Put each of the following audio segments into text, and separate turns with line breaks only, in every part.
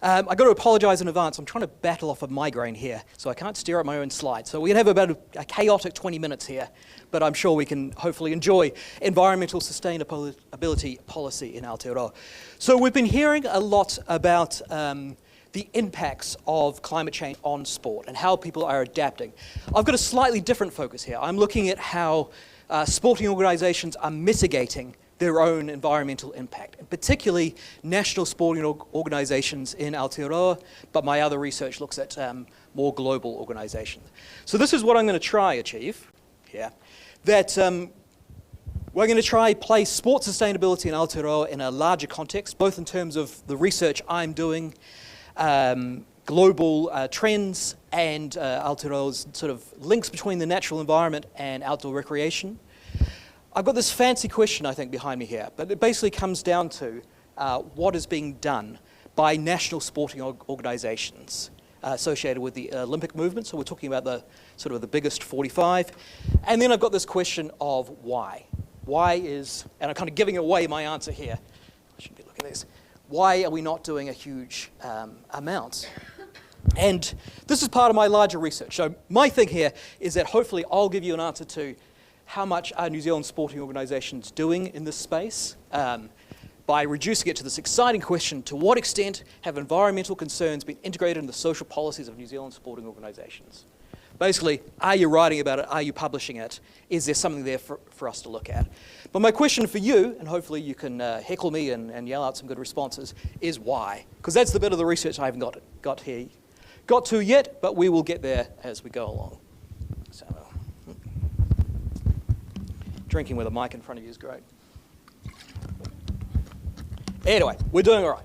I've got to apologise in advance. I'm trying to battle off a migraine here, so I can't stare at my own slides. So we're going to have about a chaotic 20 minutes here, but I'm sure we can hopefully enjoy environmental sustainability policy in Aotearoa. So we've been hearing a lot about the impacts of climate change on sport and how people are adapting. I've got a slightly different focus here. I'm looking at how sporting organisations are mitigating their own environmental impact, and particularly national sporting organisations in Aotearoa, but my other research looks at more global organisations. So this is what I'm going to try achieve here, that we're going to try place sport sustainability in Aotearoa in a larger context, both in terms of the research I'm doing, global trends, and Aotearoa's sort of links between the natural environment and outdoor recreation. I've got this fancy question, I think, behind me here, but it basically comes down to what is being done by national sporting organisations associated with the Olympic movement. So we're talking about the sort of the biggest 45. And then I've got this question of why. Why is, and I'm kind of giving away my answer here. I shouldn't be looking at this. Why are we not doing a huge amount? And this is part of my larger research. So my thing here is that hopefully I'll give you an answer to how much are New Zealand sporting organisations doing in this space by reducing it to this exciting question, to what extent have environmental concerns been integrated in the social policies of New Zealand sporting organisations? Basically, are you writing about it? Are you publishing it? Is there something there for us to look at? But my question for you, and hopefully you can heckle me and yell out some good responses, is why? Because that's the bit of the research I haven't got to yet, but we will get there as we go along. So, drinking with a mic in front of you is great. Anyway, we're doing all right.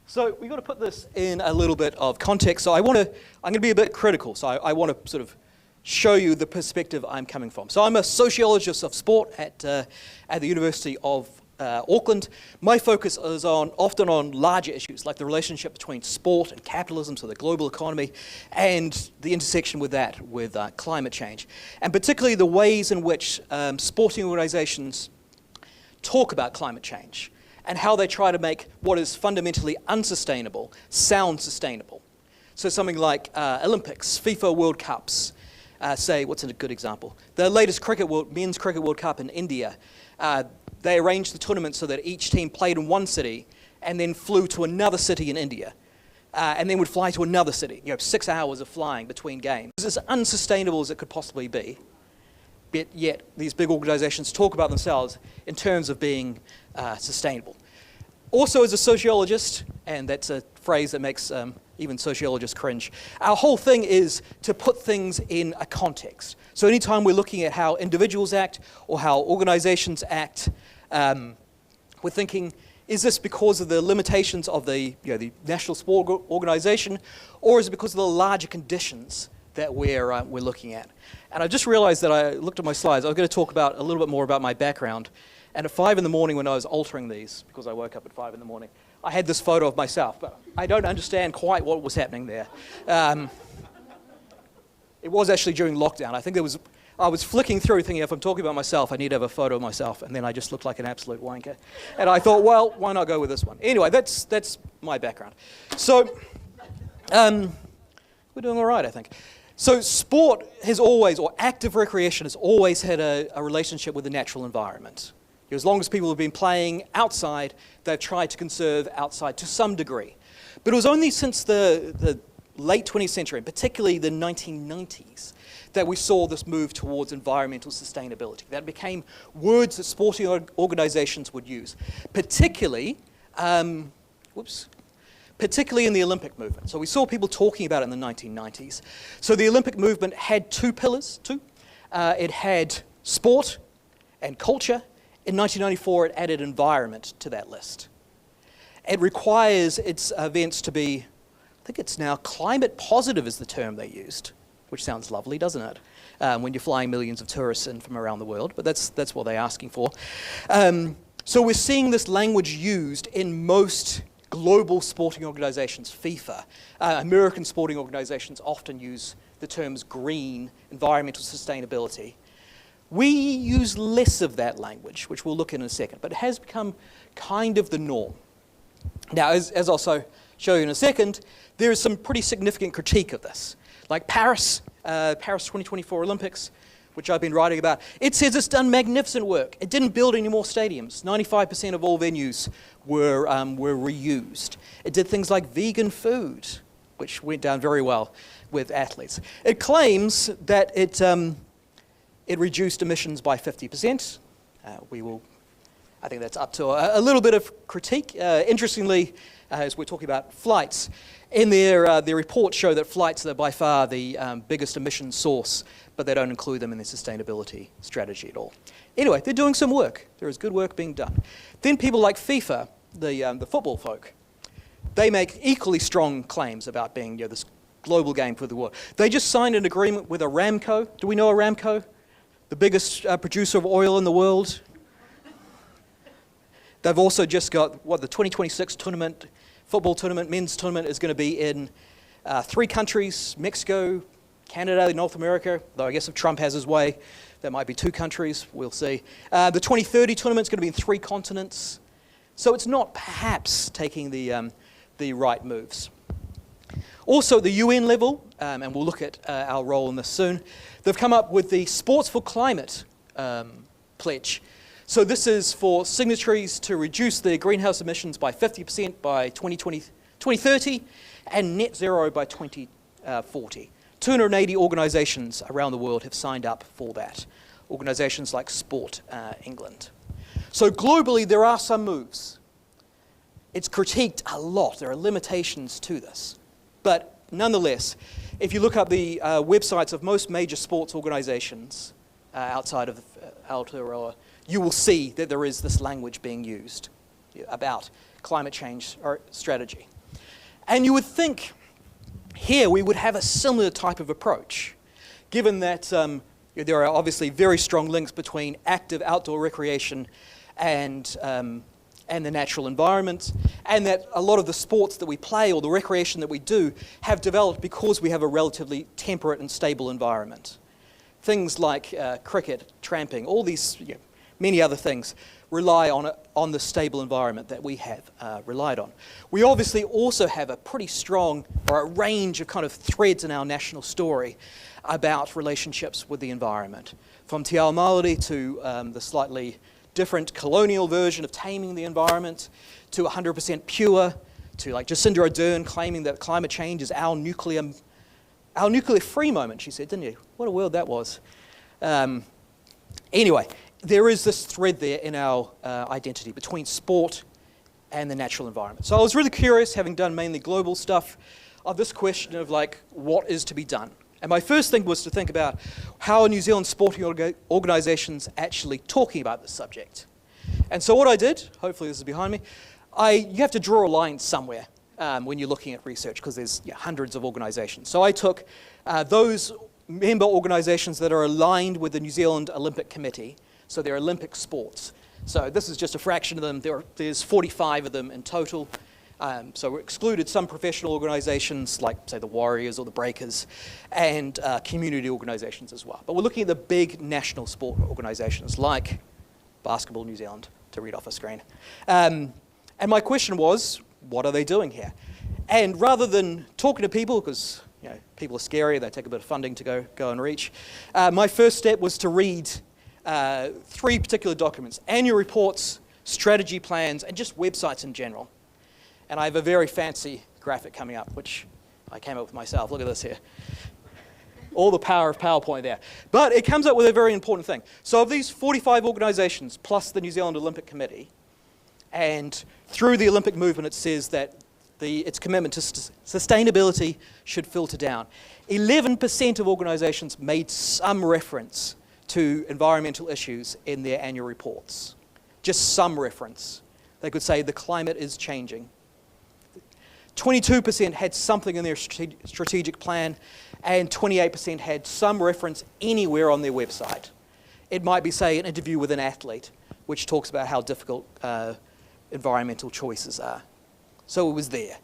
So we've got to put this in a little bit of context. So I'm going to be a bit critical. So I want to sort of show you the perspective I'm coming from. So I'm a sociologist of sport at the University of Auckland. My focus is often on larger issues like the relationship between sport and capitalism, so the global economy, and the intersection with that, with climate change. And particularly the ways in which sporting organisations talk about climate change and how they try to make what is fundamentally unsustainable sound sustainable. So something like Olympics, FIFA World Cups, say, what's a good example? The latest men's cricket World Cup in India. They arranged the tournament so that each team played in one city and then flew to another city in India and then would fly to another city, 6 hours of flying between games. It's as unsustainable as it could possibly be, but yet these big organisations talk about themselves in terms of being sustainable. Also, as a sociologist, and that's a phrase that makes even sociologists cringe, our whole thing is to put things in a context. So anytime we're looking at how individuals act or how organisations act, we're thinking, is this because of the limitations of the national sport organisation, or is it because of the larger conditions that we're looking at? And I just realised that I looked at my slides. I was going to talk about a little bit more about my background. And at 5 in the morning when I was altering these, because I woke up at 5 in the morning, I had this photo of myself, but I don't understand quite what was happening there. It was actually during lockdown. I think I was flicking through thinking, if I'm talking about myself, I need to have a photo of myself, and then I just looked like an absolute wanker. And I thought, well, why not go with this one? Anyway, that's my background. So we're doing all right, I think. So sport has always, or active recreation has always had a relationship with the natural environment. As long as people have been playing outside, they've tried to conserve outside to some degree. But it was only since the late 20th century, and particularly the 1990s, that we saw this move towards environmental sustainability. That became words that sporting organisations would use, particularly in the Olympic movement. So we saw people talking about it in the 1990s. So the Olympic movement had two pillars. It had sport and culture. In 1994, it added environment to that list. It requires its events to be, I think it's now climate positive is the term they used, which sounds lovely, doesn't it? When you're flying millions of tourists in from around the world, but that's what they're asking for. So we're seeing this language used in most global sporting organizations, FIFA. American sporting organizations often use the terms green, environmental sustainability. We use less of that language, which we'll look at in a second, but it has become kind of the norm. Now, as I'll show you in a second, there is some pretty significant critique of this. Like Paris 2024 Olympics, which I've been writing about, it says it's done magnificent work. It didn't build any more stadiums. 95% of all venues were reused. It did things like vegan food, which went down very well with athletes. It claims that it reduced emissions by 50%. I think that's up to a little bit of critique. Interestingly, as we're talking about flights, in their reports show that flights are by far the biggest emission source, but they don't include them in their sustainability strategy at all. Anyway, they're doing some work. There is good work being done. Then people like FIFA, the football folk, they make equally strong claims about being this global game for the world. They just signed an agreement with Aramco. Do we know Aramco? The biggest producer of oil in the world. They've also just got, the 2026 tournament, football tournament, men's tournament is going to be in 3 countries, Mexico, Canada, North America, though I guess if Trump has his way, that might be 2 countries, we'll see. The 2030 tournament is going to be in 3 continents. So it's not perhaps taking the right moves. Also, at the UN level, and we'll look at our role in this soon, they've come up with the Sports for Climate pledge. So this is for signatories to reduce their greenhouse emissions by 50% by 2030 and net zero by 2040. 280 organisations around the world have signed up for that. Organisations like Sport England. So globally, there are some moves. It's critiqued a lot. There are limitations to this. But nonetheless, if you look up the websites of most major sports organisations outside of Aotearoa, you will see that there is this language being used about climate change or strategy. And you would think here we would have a similar type of approach, given that there are obviously very strong links between active outdoor recreation and the natural environment, and that a lot of the sports that we play or the recreation that we do have developed because we have a relatively temperate and stable environment. Things like cricket, tramping, all these, many other things rely on the stable environment that we have relied on. We obviously also have a pretty strong, or a range of kind of threads in our national story about relationships with the environment. From Te Ao Māori to the slightly different colonial version of taming the environment, to 100% pure, to like Jacinda Ardern claiming that climate change is our nuclear-free moment, she said, didn't you? What a world that was. Anyway, there is this thread there in our identity between sport and the natural environment. So I was really curious, having done mainly global stuff, of this question of like, what is to be done? And my first thing was to think about how are New Zealand sporting organisations actually talking about this subject. And so what I did, hopefully this is behind me, you have to draw a line somewhere when you're looking at research, because there's hundreds of organisations. So I took those member organisations that are aligned with the New Zealand Olympic Committee, so they're Olympic sports. So this is just a fraction of them. There's 45 of them in total. So we excluded some professional organisations like, say, the Warriors or the Breakers, and community organisations as well. But we're looking at the big national sport organisations like Basketball New Zealand, to read off a screen. And my question was, what are they doing here? And rather than talking to people, because people are scary, they take a bit of funding to go and reach, my first step was to read 3 particular documents: annual reports, strategy plans, and just websites in general. And I have a very fancy graphic coming up, which I came up with myself. Look at this here. All the power of PowerPoint there. But it comes up with a very important thing. So of these 45 organisations, plus the New Zealand Olympic Committee, and through the Olympic movement, it says that its commitment to sustainability should filter down. 11% of organisations made some reference to environmental issues in their annual reports. Just some reference. They could say the climate is changing. 22% had something in their strategic plan, and 28% had some reference anywhere on their website. It might be, say, an interview with an athlete, which talks about how difficult environmental choices are. So it was there.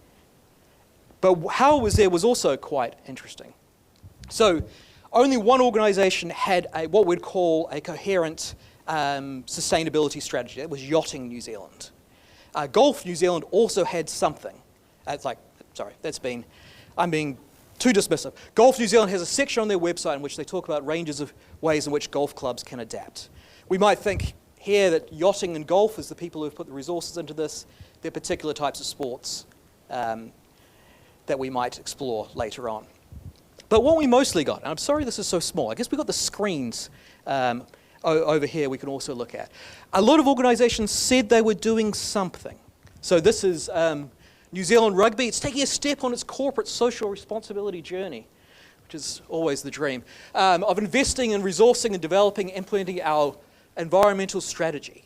But how it was there was also quite interesting. So only one organisation had what we'd call a coherent sustainability strategy. That was Yachting New Zealand. Golf New Zealand also had something. I'm being too dismissive. Golf New Zealand has a section on their website in which they talk about ranges of ways in which golf clubs can adapt. We might think here that yachting and golf is the people who have put the resources into this. They're particular types of sports that we might explore later on. But what we mostly got, and I'm sorry this is so small, I guess we got the screens over here we can also look at. A lot of organisations said they were doing something. So this is New Zealand Rugby. It's taking a step on its corporate social responsibility journey, which is always the dream, of investing in resourcing and developing and implementing our environmental strategy.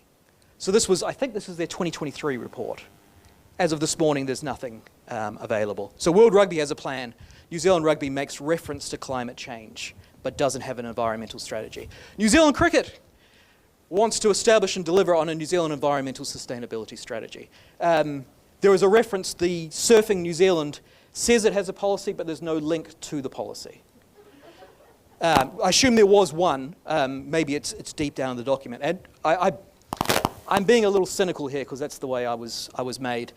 So I think this is their 2023 report. As of this morning, there's nothing available. So World Rugby has a plan. New Zealand Rugby makes reference to climate change, but doesn't have an environmental strategy. New Zealand Cricket wants to establish and deliver on a New Zealand environmental sustainability strategy. There is a reference, the Surfing New Zealand says it has a policy, but there's no link to the policy. I assume there was one. Maybe it's deep down in the document. And I'm being a little cynical here because that's the way I was made.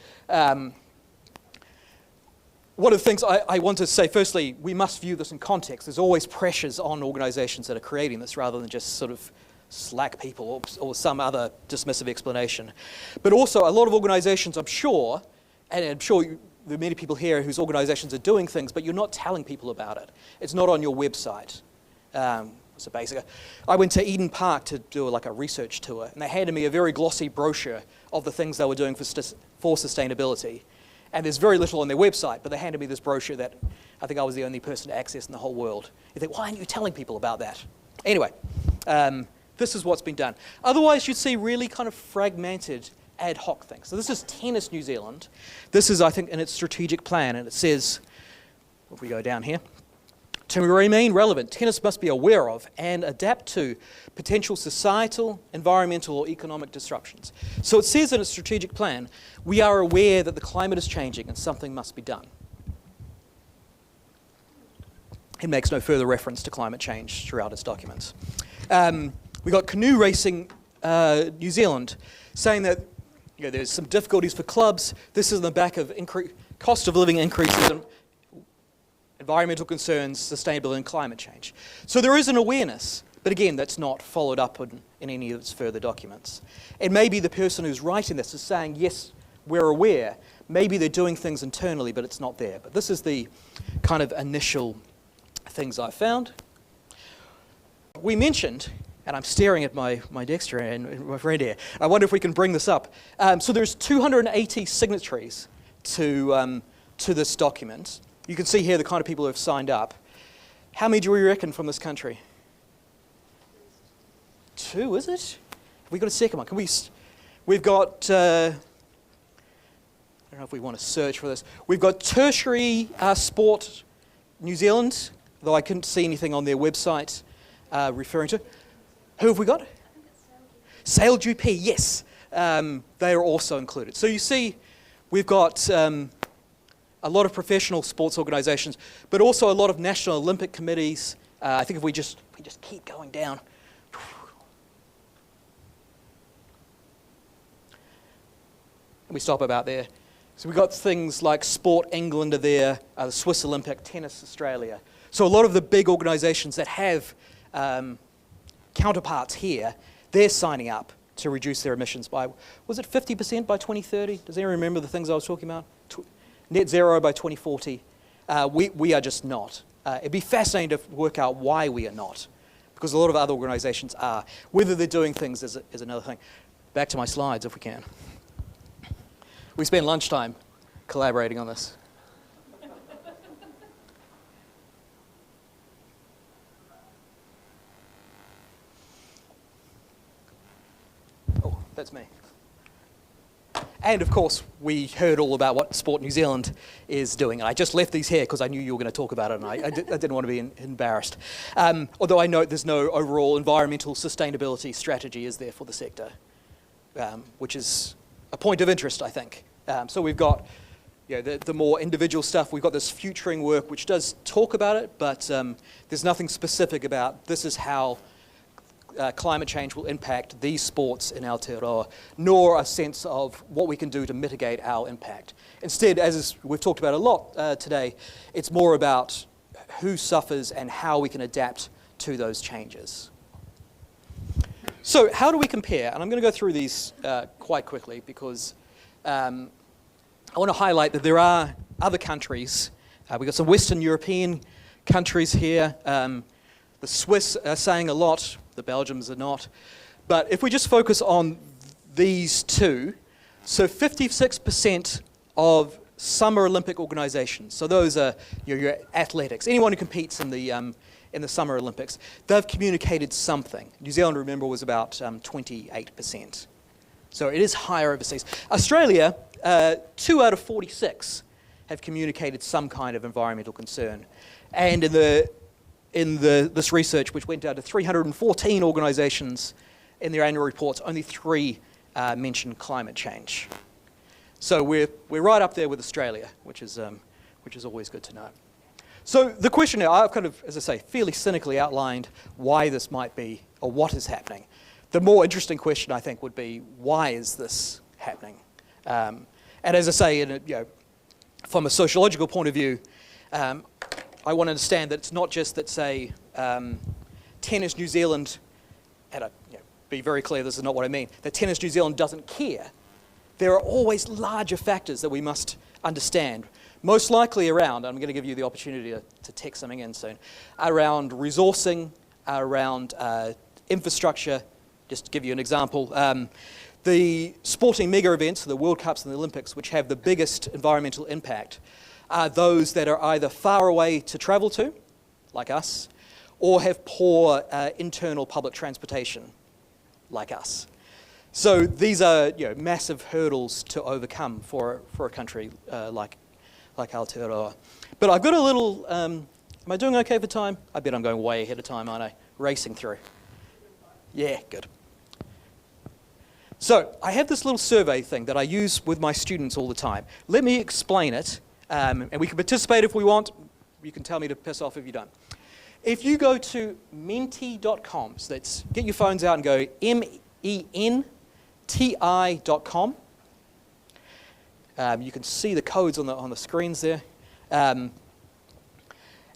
One of the things I want to say, firstly, we must view this in context. There's always pressures on organisations that are creating this rather than just sort of slack people or some other dismissive explanation. But also, a lot of organisations, I'm sure, and I'm sure there are many people here whose organisations are doing things, but you're not telling people about it. It's not on your website. So basically, I went to Eden Park to do a research tour, and they handed me a very glossy brochure of the things they were doing for sustainability. And there's very little on their website, but they handed me this brochure that I think I was the only person to access in the whole world. You think, why aren't you telling people about that? Anyway, this is what's been done. Otherwise, you'd see really kind of fragmented ad hoc things. So this is Tennis New Zealand. This is, I think, in its strategic plan, and it says, if we go down here, to remain relevant, tennis must be aware of and adapt to potential societal, environmental, or economic disruptions. So it says in its strategic plan, we are aware that the climate is changing and something must be done. It makes no further reference to climate change throughout its documents. We got Canoe Racing New Zealand saying that there's some difficulties for clubs. This is on the back of cost of living increases and environmental concerns, sustainability, and climate change. So there is an awareness, but again, that's not followed up in any of its further documents. And maybe the person who's writing this is saying, yes, we're aware. Maybe they're doing things internally, but it's not there. But this is the kind of initial things I found. We mentioned, and I'm staring at my Dexter and my friend here, I wonder if we can bring this up. So there's 280 signatories to this document. You can see here the kind of people who have signed up. How many do we reckon from this country? 2, is it? Have we got a second one? We've got, I don't know if we want to search for this. We've got Tertiary Sport New Zealand, though I couldn't see anything on their website referring to. Who have we got? Sail GP, yes. They are also included. So you see, we've got a lot of professional sports organisations, but also a lot of national Olympic committees. I think if we just keep going down. And we stop about there. So we've got things like Sport England are there, the Swiss Olympic, Tennis Australia. So a lot of the big organisations that have counterparts here, they're signing up to reduce their emissions by, was it 50% by 2030? Does anyone remember the things I was talking about? Net zero by 2040. We are just not. It'd be fascinating to work out why we are not, because a lot of other organisations are. Whether they're doing things is another thing. Back to my slides, if we can. We spent lunchtime collaborating on this. Oh, that's me. And of course, we heard all about what Sport New Zealand is doing. And I just left these here because I knew you were going to talk about it, and I didn't want to be embarrassed. Although I note there's no overall environmental sustainability strategy is there for the sector, which is a point of interest, I think. So we've got the more individual stuff. We've got this futuring work, which does talk about it, but there's nothing specific about this is how climate change will impact these sports in Aotearoa, nor a sense of what we can do to mitigate our impact. Instead, as we've talked about a lot today, it's more about who suffers and how we can adapt to those changes. So how do we compare? And I'm going to go through these quite quickly because I want to highlight that there are other countries. We've got some Western European countries here. The Swiss are saying a lot, the Belgians are not. But if we just focus on these two, so 56% of Summer Olympic organisations, so those are your athletics, anyone who competes in the Summer Olympics, they've communicated something. New Zealand, remember, was about 28%. So it is higher overseas. Australia, 2 out of 46 have communicated some kind of environmental concern. And in this research, which went out to 314 organisations in their annual reports, only 3 mentioned climate change. So we're right up there with Australia, which is always good to know. So the question now, I've kind of, as I say, fairly cynically outlined why this might be, or what is happening. The more interesting question, I think, would be, why is this happening? And as I say, from a sociological point of view, I want to understand that it's not just that, say, Tennis New Zealand, and be very clear, this is not what I mean, that Tennis New Zealand doesn't care. There are always larger factors that we must understand, most likely around, I'm going to give you the opportunity to text something in soon, around resourcing, around infrastructure. Just to give you an example, the sporting mega events, the World Cups and the Olympics, which have the biggest environmental impact, are those that are either far away to travel to, like us, or have poor internal public transportation, like us. So these are massive hurdles to overcome for a country like Aotearoa. But I've got a little, am I doing okay for time? I bet I'm going way ahead of time, aren't I? Racing through. Yeah, good. So I have this little survey thing that I use with my students all the time. Let me explain it. And we can participate if we want. You can tell me to piss off if you don't. If you go to menti.com, so that's, get your phones out and go menti.com. You can see the codes on the screens there. And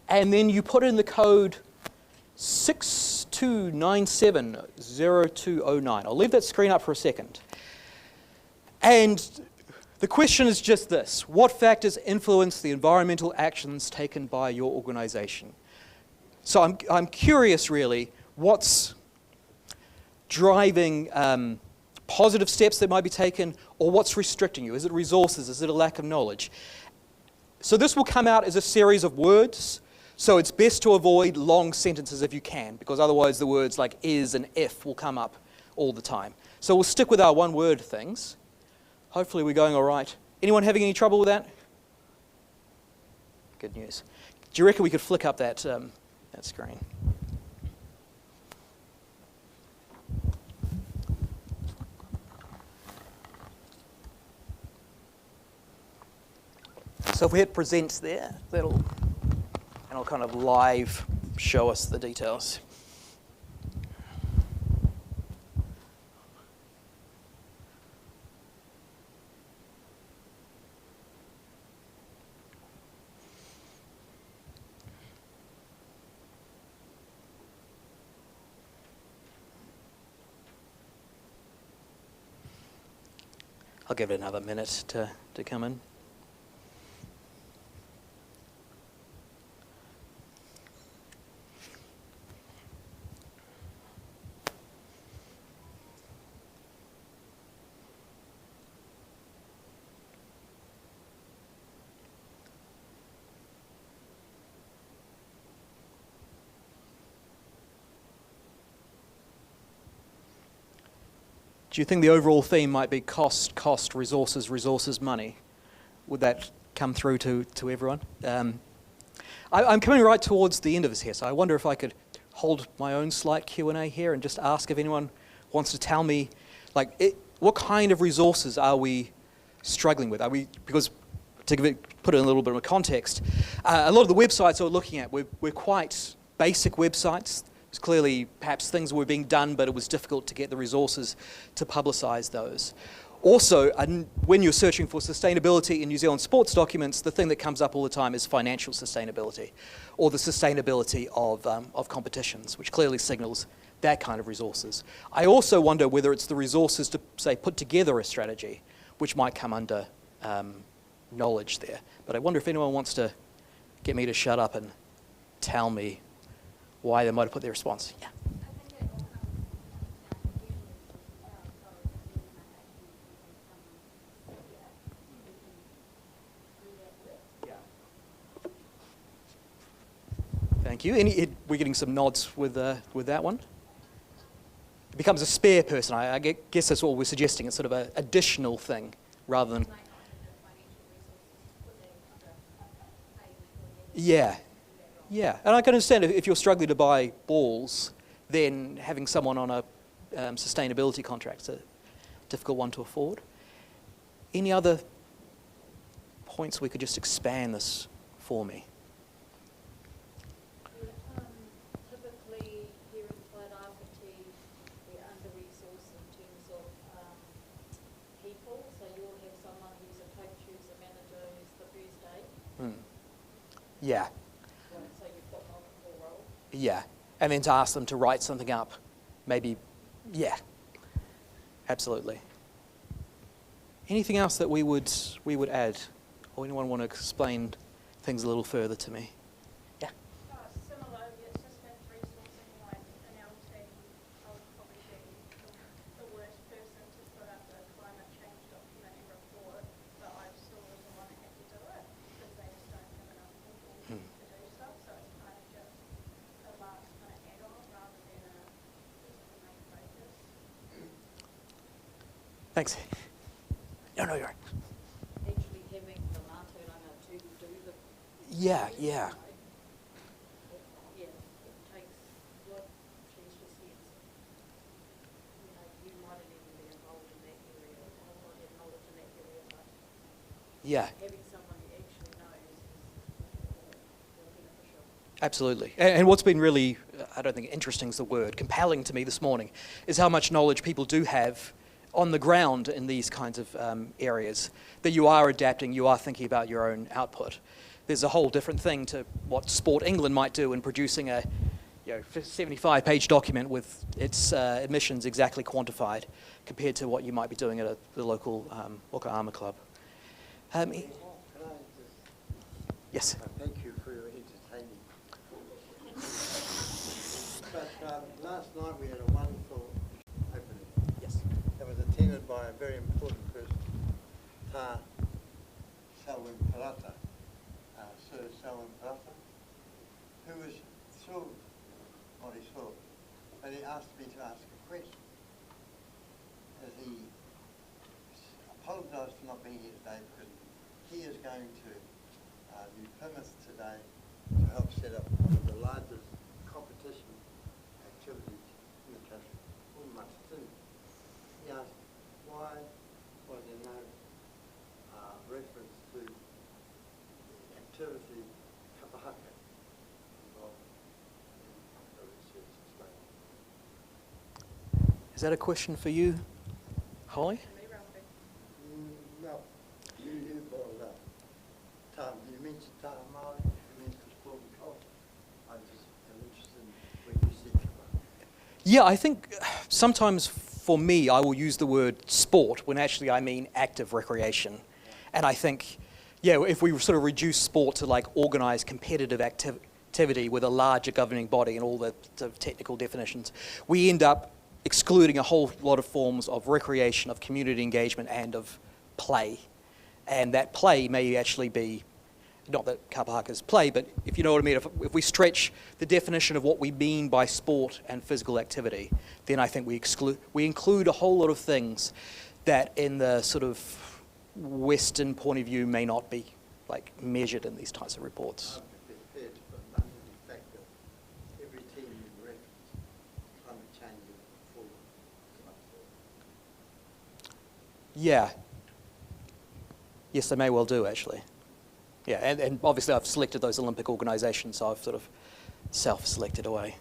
then you put in the code 62970209. I'll leave that screen up for a second. And the question is just this: what factors influence the environmental actions taken by your organisation? So I'm curious, really, what's driving positive steps that might be taken, or what's restricting you? Is it resources? Is it a lack of knowledge? So this will come out as a series of words, so it's best to avoid long sentences if you can, because otherwise the words like is and if will come up all the time. So we'll stick with our one-word things. Hopefully we're going all right. Anyone having any trouble with that? Good news. Do you reckon we could flick up that screen? So if we hit present there, and it'll kind of live show us the details. I'll give it another minute to come in. Do you think the overall theme might be cost, resources, money? Would that come through to everyone? I'm coming right towards the end of this here, so I wonder if I could hold my own slight Q&A here and just ask if anyone wants to tell me, what kind of resources are we struggling with? Because to put it in a little bit of a context, a lot of the websites that we're looking at, we're quite basic websites. Clearly, perhaps things were being done, but it was difficult to get the resources to publicise those. Also, when you're searching for sustainability in New Zealand sports documents, the thing that comes up all the time is financial sustainability, or the sustainability of competitions, which clearly signals that kind of resources. I also wonder whether it's the resources to, say, put together a strategy, which might come under knowledge there. But I wonder if anyone wants to get me to shut up and tell me why they might have put their response. Yeah. Thank you. We're getting some nods with that one. It becomes a spare person. I guess that's what we're suggesting. It's sort of an additional thing rather than... Yeah. Yeah. And I can understand if you're struggling to buy balls, then having someone on a sustainability contract is a difficult one to afford. Any other points we could just expand this for me?
Typically, here in Wairakati, we're under-resourced in terms of people. So you'll have someone who's a coach, who's a manager, who's the first aid.
Yeah.
So you've got multiple roles.
Yeah. And then to ask them to write something up, maybe, yeah. Absolutely. Anything else that we would add? Or anyone want to explain things a little further to me? Yeah.
Similar, it's just with resourcing, like in our team, I would probably be the worst person to put up the climate change document and report, but I still was the one that had to do it, because they just don't have enough people to do stuff, so it's kind of just a last kind of add-on rather than a main focus.
Thanks. No, you're right.
Actually having the mātauranga to do the...
Yeah.
Yeah, it takes what she's just said. You mightn't even be involved in that area, or might have knowledge in that area, but
Yeah.
having someone who actually knows is more beneficial.
Absolutely. And what's been really, I don't think interesting is the word, compelling to me this morning, is how much knowledge people do have on the ground in these kinds of areas, that you are adapting, you are thinking about your own output. There's a whole different thing to what Sport England might do in producing a 75-page document with its emissions exactly quantified compared to what you might be doing at the local Aotearoa club.
Can I just
Yes.
thank you for your entertaining. But last night we had a wonderful opening.
Yes.
It was attended by a very important person, Tā Selwyn Parata, Sir Selwyn Parata, who was thrilled, what he saw, but he asked me to ask a question. As he apologised for not being here today because he is going to New Plymouth today to help set up one of the largest competition activities in the country, all much too. He asked, why was there no reference to the activity kapahaka involved in the research explained?
Is that a question for you, Holly?
No, you brought it up. You mentioned Tā Māori, you mentioned sport and culture. I just am interested in when you said kapahaka.
Yeah, I think sometimes for me, I will use the word sport when actually I mean active recreation. And I think, if we sort of reduce sport to like organised competitive activity with a larger governing body and all the sort of technical definitions, we end up excluding a whole lot of forms of recreation, of community engagement, and of play. And that play may actually be, not that kapahaka's play, but if you know what I mean, if we stretch the definition of what we mean by sport and physical activity, then I think we include a whole lot of things that in the sort of Western point of view may not be like measured in these types of reports.
It's fair to put under the fact that every team you reference, climate change is full of
Yeah. Yes, they may well do, actually. Yeah, and obviously I've selected those Olympic organisations, so I've sort of self-selected away.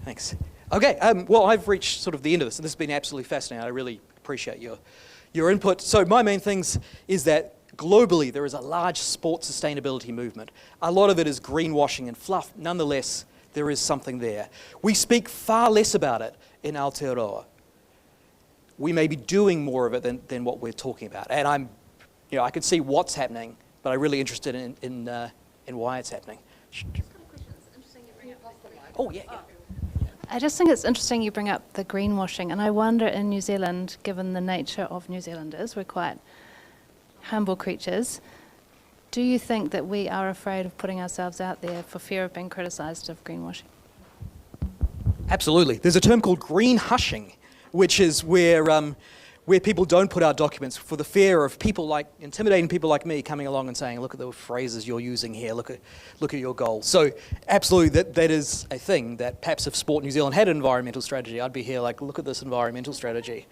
Thanks. Okay, well, I've reached sort of the end of this, and this has been absolutely fascinating. I really appreciate your input. So my main things is that globally there is a large sports sustainability movement. A lot of it is greenwashing and fluff. Nonetheless, there is something there. We speak far less about it in Aotearoa. We may be doing more of it than what we're talking about. And I can see what's happening, but I'm really interested in why it's happening. Oh, yeah.
I just think it's interesting you bring up the greenwashing, and I wonder in New Zealand, given the nature of New Zealanders, we're quite humble creatures, do you think that we are afraid of putting ourselves out there for fear of being criticised of greenwashing?
Absolutely. There's a term called green hushing, which is where people don't put out documents for the fear of intimidating people like me coming along and saying, look at the phrases you're using here, look at your goals. So absolutely, that is a thing that perhaps if Sport New Zealand had an environmental strategy, I'd be here like, look at this environmental strategy.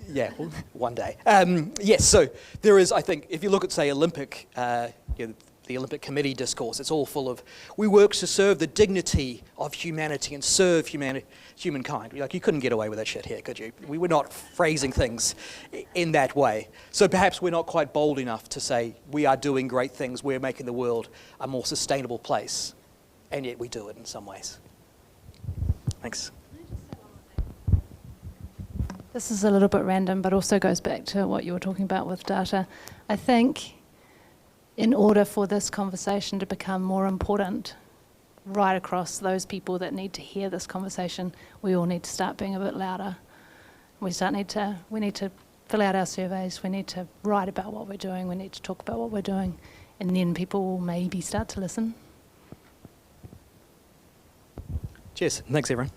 Yeah, well, one day. Yes, so there is, I think, if you look at, say, the Olympic Committee discourse, it's all full of, we work to serve the dignity of humanity and serve humankind. Like, you couldn't get away with that shit here, could you? We were not phrasing things in that way. So perhaps we're not quite bold enough to say, we are doing great things, we're making the world a more sustainable place. And yet we do it in some ways. Thanks.
This is a little bit random, but also goes back to what you were talking about with data. I think in order for this conversation to become more important right across those people that need to hear this conversation, we all need to start being a bit louder. We need to fill out our surveys, we need to write about what we're doing, we need to talk about what we're doing, and then people will maybe start to listen.
Cheers. Thanks, everyone.